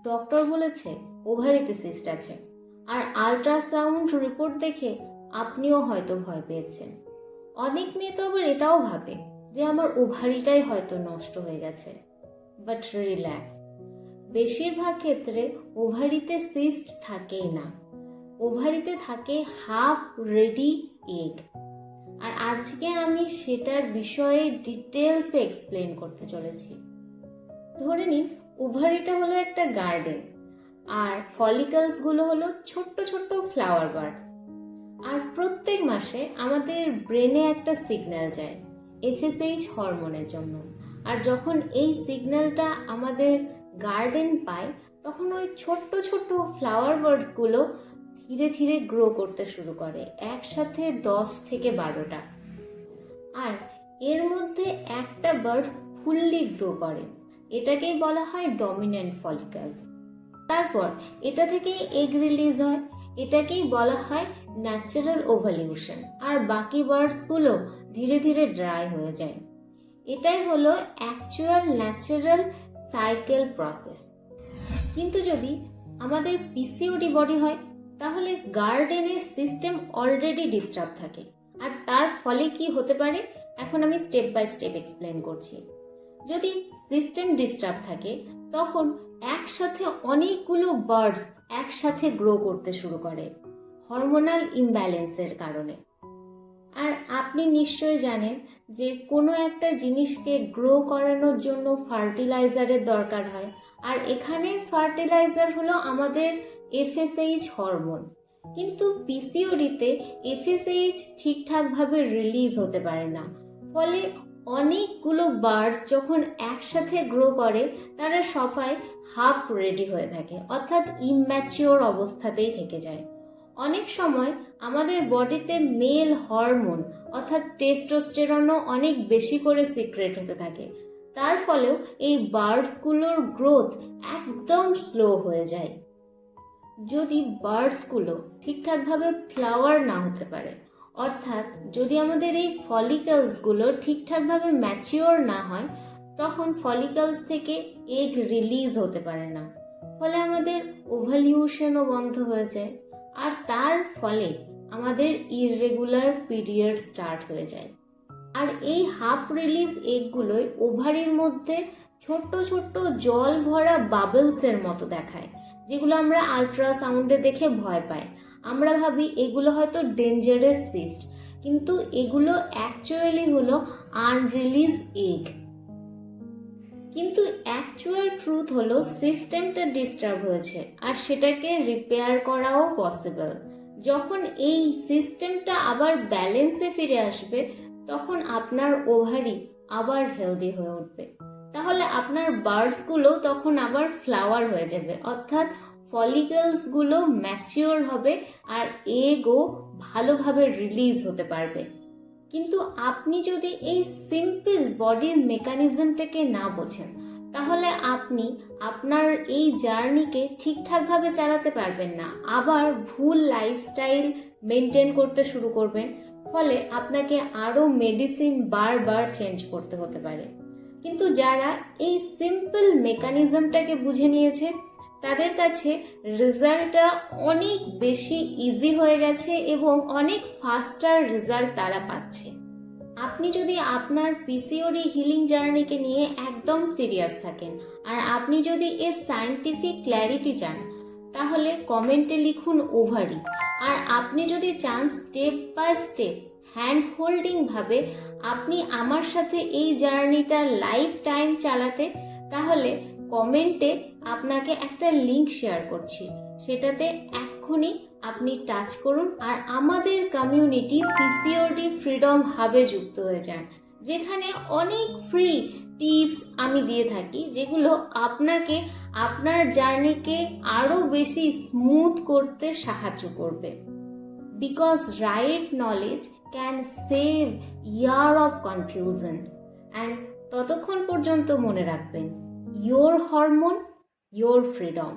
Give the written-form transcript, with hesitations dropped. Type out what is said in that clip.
Doctor বলেছে ওভারিতে cyst আছে, আর ultrasound report দেখে আপনিও হয়তো ভয় পেয়েছেন। অনেক মেয়ে তো আবার এটাও ভাবে যে আমার ওভারিটাই হয়তো নষ্ট হয়ে গেছে। বাট রিল্যাক্স, বেশিরভাগ ক্ষেত্রে ওভারিতে সিস্ট থাকেই না, ওভারিতে থাকে হাফ রেডি এগ। আর আজকে আমি সেটার বিষয়ে ডিটেলসে এক্সপ্লেন করতে চলেছি। ধরে নিন ওভারিটা হলো একটা গার্ডেন, আর ফলিকলস গুলো হলো ছোট্ট ছোট্ট ফ্লাওয়ার বার্ডস। আর প্রত্যেক মাসে আমাদের ব্রেনে একটা সিগন্যাল যায় এফএসএইচ হরমোনের জন্য। আর যখন এই সিগন্যালটা আমাদের গার্ডেন পায়, তখন ওই ছোট্ট ছোট্ট ফ্লাওয়ার বার্ডস গুলো ধীরে ধীরে গ্রো করতে শুরু করে, একসাথে 10 থেকে 12টা। আর এর মধ্যে একটা বার্ডস ফুললি গ্রো করে, এটাকেই বলা হয় ডমিন্যান্ট ফলিকলস। তারপর এটা থেকে এগ রিলিজ হয়, এটাকেই বলা হয় ন্যাচারাল ওভালিউশন। আর বাকি বার্ডসগুলো ধীরে ধীরে ড্রাই হয়ে যায়। এটাই হলো অ্যাকচুয়াল ন্যাচারাল সাইকেল প্রসেস। কিন্তু যদি আমাদের পিসিওডি বডি হয়, তাহলে গার্ডেনের সিস্টেম অলরেডি ডিস্টার্ব থাকে। আর তার ফলে কি হতে পারে, এখন আমি স্টেপ বাই স্টেপ এক্সপ্লেন করছি। যদি সিস্টেম ডিস্টার্ব থাকে, তখন একসাথে অনেকগুলো বার্ডস একসাথে গ্রো করতে শুরু করে হরমোনাল ইমব্যালেন্সের কারণে। আর আপনি নিশ্চয়ই জানেন যে কোনো একটা জিনিসকে গ্রো করানোর জন্য ফার্টিলাইজারের দরকার হয়। আর এখানে ফার্টিলাইজার হলো আমাদের এফএসএইচ হরমোন। কিন্তু পিসিওডিতে এফএসএইচ ঠিকঠাকভাবে রিলিজ হতে পারে না, ফলে অনেকগুলো বার্ডস যখন একসাথে গ্রো করে, তারা সবাই হাফ রেডি হয়ে থাকে, অর্থাৎ ইম্যাচিওর অবস্থাতেই থেকে যায়। অনেক সময় আমাদের বডিতে মেল হরমোন অর্থাৎ টেস্টোস্টেরনও অনেক বেশি করে সিক্রেট হতে থাকে। তার ফলেও এই বার্ডসগুলোর গ্রোথ একদম স্লো হয়ে যায়। যদি বার্ডসগুলো ঠিকঠাকভাবে ফ্লাওয়ার না হতে পারে, অর্থাৎ যদি আমাদের এই ফলিকলসগুলো ঠিকঠাকভাবে ম্যাচিওর না হয়, তখন ফলিকলস থেকে এগ রিলিজ হতে পারে না, ফলে আমাদের ওভালিউশনও বন্ধ হয়ে যায়। আর তার ফলে আমাদের ইররেগুলার পিরিয়ড স্টার্ট হয়ে যায়। আর এই হাফ রিলিজ এগগুলোই ওভারির মধ্যে ছোট্ট ছোট্ট জল ভরা বাবলসের মতো দেখায়, যেগুলো আমরা আল্ট্রাসাউন্ডে দেখে ভয় পাই। আমরা ভাবি এগুলো হয়তো ডেঞ্জারাস সিস্ট, কিন্তু এগুলো অ্যাকচুয়ালি হলো আনরিলিজ এগ। কিন্তু অ্যাকচুয়াল ট্রুথ হলো সিস্টেমটা ডিস্টার্ব হয়েছে, আর সেটাকে রিপেয়ার করাও পসিবল। যখন এই সিস্টেমটা আবার ব্যালেন্সে ফিরে আসবে, তখন আপনার ওভারি আবার হেলদি হয়ে উঠবে। তাহলে আপনার বার্ডসগুলো তখন আবার ফ্লাওয়ার হয়ে যাবে, অর্থাৎ ফলিকলসগুলো ম্যাচিওর হবে, আর এগও ভালোভাবে রিলিজ হতে পারবে। কিন্তু আপনি যদি এই সিম্পল বডির মেকানিজমটাকে না বোঝেন, তাহলে আপনি আপনার এই জার্নিকে ঠিকঠাকভাবে চালাতে পারবেন না, আবার ভুল লাইফস্টাইল মেনটেন করতে শুরু করবেন, ফলে আপনাকে আরও মেডিসিন বারবার চেঞ্জ করতে হতে পারে। কিন্তু যারা এই সিম্পল মেকানিজমটাকে বুঝে নিয়েছে, তাদের কাছে রেজাল্টটা অনেক বেশি ইজি হয়ে গেছে এবং অনেক ফাস্টার রেজাল্ট তারা পাচ্ছে। আপনি যদি আপনার পিসিওডি হিলিং জার্নিকে নিয়ে একদম সিরিয়াস থাকেন, আর আপনি যদি এর সায়েন্টিফিক ক্ল্যারিটি চান, তাহলে কমেন্টে লিখুন ওভারি। আর আপনি যদি চান step by step hand holding ভাবে আপনি আমার সাথে এই জার্নিটা লাইফ টাইম চালাতে, তাহলে কমেন্টে আপনাকে একটা লিংক শেয়ার করছি, সেটাতে এক্ষুনি আপনি টাচ করুন আর আমাদের কমিউনিটি পিসিওডি ফ্রিডম হাবে যুক্ত হয়ে যান, যেখানে অনেক ফ্রি টিপস আমি দিয়ে থাকি, যেগুলো আপনাকে আপনার জার্নিকে আরো বেশি স্মুথ করতে সাহায্য করবে। Because right knowledge can save year of confusion. And ততক্ষণ পর্যন্ত মনে রাখবেন, your hormone, your freedom.